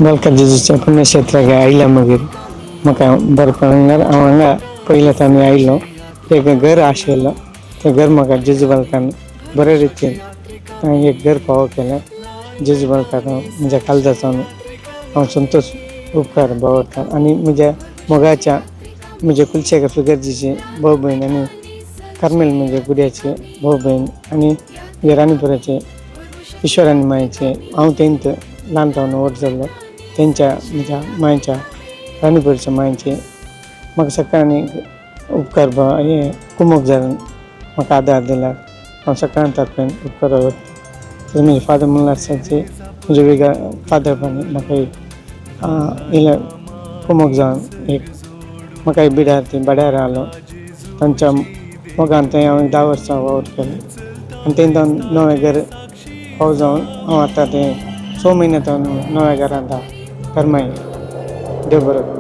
मल्कार्जुनच्या पुण्यक्षेत्राक आयला मागीर म्हाका बरेपणान हांगा पयलें आमी आयलो एक घर आशिल्लो तें घर म्हाका जेजू बालकान बरे रितीन एक घर फावो केलें. जेजू बालकान म्हज्या काळजाचो हांव संतोश उपकार बावरता आनी म्हज्या मोगाच्या म्हज्या कुलशेखर फिगर्जीची भाऊ भयण आनी कार्मेल म्हणजे गुड्याचे भाऊ भयण आनी म्हज्या राणीपुराचे ईश्वरानी मायेचे हांव तेंत ल्हानपणान व्हड जाल्लो तेंच्या म्हज्या मायेच्या राणीपुराच्या मायेचे म्हाका सकाळीं उपकार हे कुमोग जावन म्हाका आदार दिला हांव सकाळीं तातूंत उपकार करता. म्हजे फादर मोनास्ट्रीचे म्हजे वेगळ्या फादरपणान म्हाका इल्लें कुमोग जावन एक म्हाका बिडार ती बड्यार रावलो तांच्या मोगान थंय हांवें 10 वर्सां वावर केलें आनी तें नवें घर फावो जावन हांव आतां तें 6 म्हयने नव्या घरांत आसा. करमाई देव बरें.